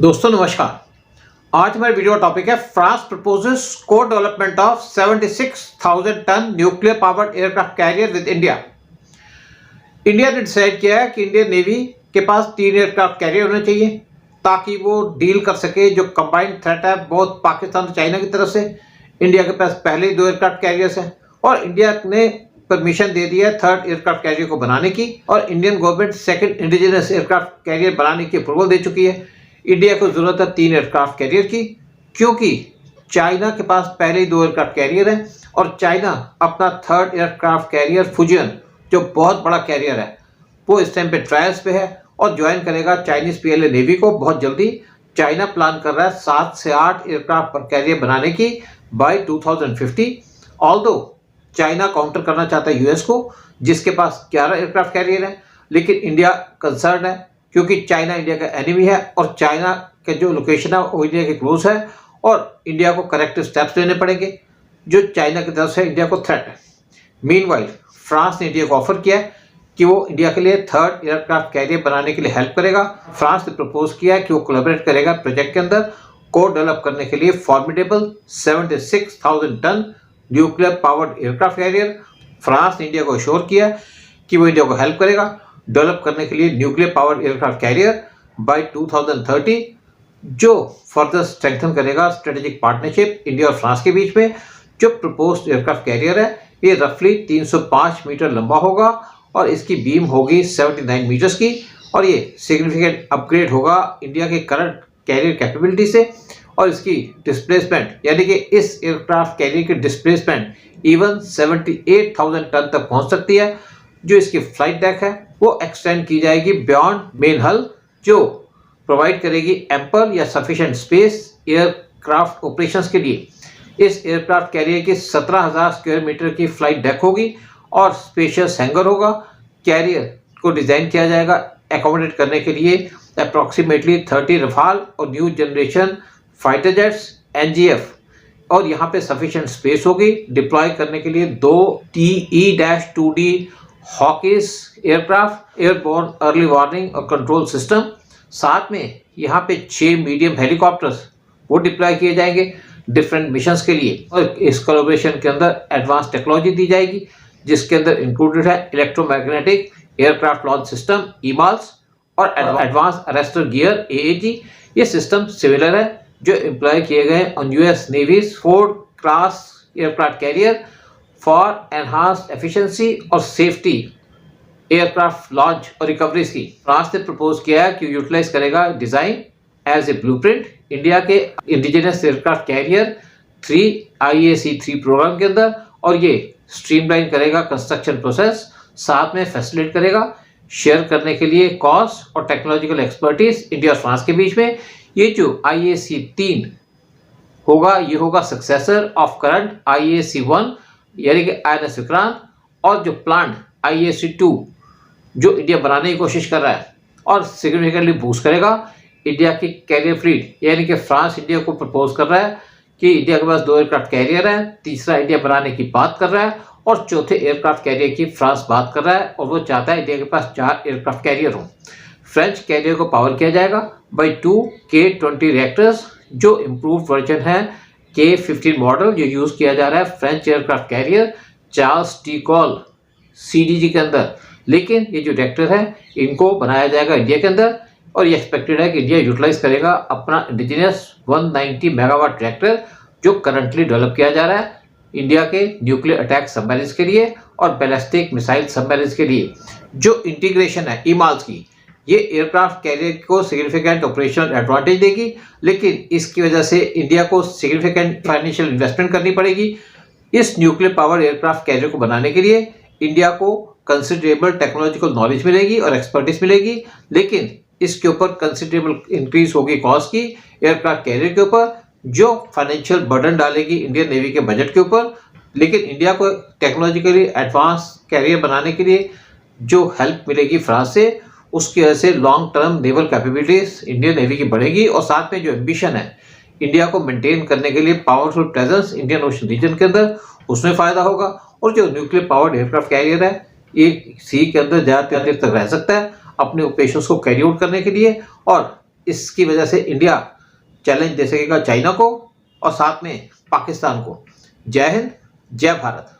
दोस्तों नमस्कार। आज हमारे वीडियो का टॉपिक है France proposes co development of 76,000 ton nuclear powered aircraft carrier with India. India ने डिसाइड किया है कि इंडियन नेवी के पास 3 एयरक्राफ्ट कैरियर होने चाहिए ताकि वो डील कर सके जो कंबाइंड थ्रेट है बहुत पाकिस्तान और चाइना की तरफ से। इंडिया के पास पहले ही 2 एयरक्राफ्ट कैरियर्स हैं और इंडिया ने परमिशन दे दिया है 3rd एयरक्राफ्ट कैरियर को बनाने की और Indian government 2nd indigenous aircraft career बनाने की अप्रूवल दे चुकी है। इंडिया को जरूरत है 3 एयरक्राफ्ट कैरियर की क्योंकि चाइना के पास पहले ही 2 एयरक्राफ्ट कैरियर है और चाइना अपना 3rd एयरक्राफ्ट कैरियर फुजियन जो बहुत बड़ा कैरियर है वो इस टाइम पे ट्रायल्स पे है और ज्वाइन करेगा चाइनीज पीएलए नेवी को बहुत जल्दी। चाइना प्लान कर रहा है 7 से 8 एयरक्राफ्ट पर कैरियर बनाने की बाय 2050। ऑल्दो चाइना काउंटर करना चाहता है यूएस को जिसके पास 11 एयरक्राफ्ट कैरियर है, लेकिन इंडिया कंसर्न है क्योंकि चाइना इंडिया का एनिमी है और चाइना के जो लोकेशन है वो इंडिया के क्लोज है और इंडिया को करेक्टिव स्टेप्स लेने पड़ेंगे जो चाइना की तरफ से इंडिया को थ्रेट है। मीनवाइल फ्रांस ने इंडिया को ऑफर किया है कि वो इंडिया के लिए 3rd एयरक्राफ्ट कैरियर बनाने के लिए हेल्प करेगा। फ्रांस ने प्रपोज किया है कि वो कोलैबोरेट करेगा प्रोजेक्ट के अंदर को डेवलप करने के लिए formidable 76,000 ton nuclear powered aircraft carrier. France ने इंडिया को अश्योर किया कि वो इंडिया को हेल्प करेगा डेवलप करने के लिए nuclear powered aircraft carrier by 2030 जो फर्दर स्ट्रेंथन करेगा स्ट्रेटेजिक पार्टनरशिप इंडिया और फ्रांस के बीच में। जो प्रपोज्ड एयरक्राफ्ट कैरियर है ये रफली 305 मीटर लंबा होगा और इसकी बीम होगी 79 मीटर्स की और ये सिग्निफिकेंट अपग्रेड होगा इंडिया के करंट कैरियर कैपेबिलिटी से और इसकी डिस्प्लेसमेंट यानी कि इस एयरक्राफ्ट कैरियर की डिस्प्लेसमेंट इवन 78,000 टन तक पहुंच सकती है। जो इसकी फ्लाइट डेक है वो एक्सटेंड की जाएगी बियॉन्ड मेन हल जो प्रोवाइड करेगी एम्पल या सफिशिएंट स्पेस एयरक्राफ्ट ऑपरेशंस के लिए। इस एयरक्राफ्ट कैरियर की 17,000 स्क्वायर मीटर की फ्लाइट डेक होगी और स्पेशियस हैंगर होगा। कैरियर को डिजाइन किया जाएगा एकोमोडेट करने के लिए अप्रॉक्सीमेटली 30 रफाल और new generation fighter jets NGF और यहाँ पे सफिशिएंट स्पेस होगी डिप्लॉय करने के लिए 2 TE-2D Hawking's aircraft airborne early warning और कंट्रोल सिस्टम। साथ में यहाँ पे 6 मीडियम हेलीकॉप्टर्स वो डिप्लॉय किए जाएंगे डिफरेंट मिशंस के लिए और इस कोलैबोरेशन के अंदर एडवांस टेक्नोलॉजी दी जाएगी जिसके अंदर इंक्लूडेड है electromagnetic aircraft launch system EMALS और एडवांस अरेस्टर गियर AAG। ये सिस्टम सिमिलर है जो एम्प्लॉय किए गए on US Navy's Ford class aircraft carrier for enhanced efficiency और सेफ्टी एयरक्राफ्ट लॉन्च और रिकवरीज की। फ्रांस ने प्रपोज किया है कि यूटिलाइज करेगा design as a blueprint India के indigenous aircraft carrier 3 IAC-3 programme के अंदर और ये स्ट्रीमलाइन करेगा कंस्ट्रक्शन प्रोसेस, साथ में फैसिलिटेट करेगा शेयर करने के लिए कॉस्ट और टेक्नोलॉजिकल एक्सपर्टीज इंडिया और फ्रांस के बीच में। ये जो IAC-3 होगा ये होगा सक्सेसर ऑफ करंट IAC-1 यानी कि INS विक्रांत और जो प्लान्ड IAC-2 जो इंडिया बनाने की कोशिश कर रहा है और सिग्निफिकेंटली बूस्ट करेगा इंडिया की कैरियर फ्लीट। यानी कि फ्रांस इंडिया को प्रपोज कर रहा है कि इंडिया के पास 2 एयरक्राफ्ट कैरियर है, तीसरा इंडिया बनाने की बात कर रहा है और चौथे एयरक्राफ्ट कैरियर की फ्रांस बात कर रहा है और वो चाहता है इंडिया के पास 4 एयरक्राफ्ट कैरियर हो। फ्रेंच कैरियर को पावर किया जाएगा बाय 2 K-20 रिएक्टर्स जो इम्प्रूव वर्जन है K-15 मॉडल जो यूज किया जा रहा है French aircraft carrier Charles de Gaulle CDG के अंदर। लेकिन ये जो रिएक्टर है इनको बनाया जाएगा इंडिया के अंदर और ये एक्सपेक्टेड है कि इंडिया यूटिलाइज करेगा अपना इंडिजिनस 190 मेगावाट रिएक्टर जो करंटली डेवलप किया जा रहा है इंडिया के न्यूक्लियर अटैक सबमरीन्स के लिए और बैलिस्टिक मिसाइल सबमरीन्स के लिए। जो इंटीग्रेशन है ईमाल्स की ये एयरक्राफ्ट कैरियर को सिग्निफिकेंट ऑपरेशनल एडवांटेज देगी, लेकिन इसकी वजह से इंडिया को सिग्निफिकेंट फाइनेंशियल इन्वेस्टमेंट करनी पड़ेगी। इस न्यूक्लियर पावर एयरक्राफ्ट कैरियर को बनाने के लिए इंडिया को कंसिडरेबल टेक्नोलॉजिकल नॉलेज मिलेगी और एक्सपर्टीज मिलेगी, लेकिन इसके ऊपर कंसिडरेबल इंक्रीज होगी कॉस्ट की एयरक्राफ्ट कैरियर के ऊपर जो फाइनेंशियल बर्डन डालेगी इंडियन नेवी के बजट के ऊपर। लेकिन इंडिया को टेक्नोलॉजिकली एडवांस कैरियर बनाने के लिए जो हेल्प मिलेगी फ्रांस से उसकी वजह से long term naval capabilities Indian navy की बढ़ेगी और साथ में जो एम्बिशन है इंडिया को मेंटेन करने के लिए powerful presence Indian Ocean region के अंदर उसमें फायदा होगा। और जो न्यूक्लियर पावर्ड एयरक्राफ्ट कैरियर है ये सी के अंदर ज़्यादा देर तक रह सकता है अपने ऑपरेशंस को कैरी आउट करने के लिए और इसकी वजह से इंडिया चैलेंज दे सकेगा चाइना को और साथ में पाकिस्तान को। जय हिंद, जय भारत।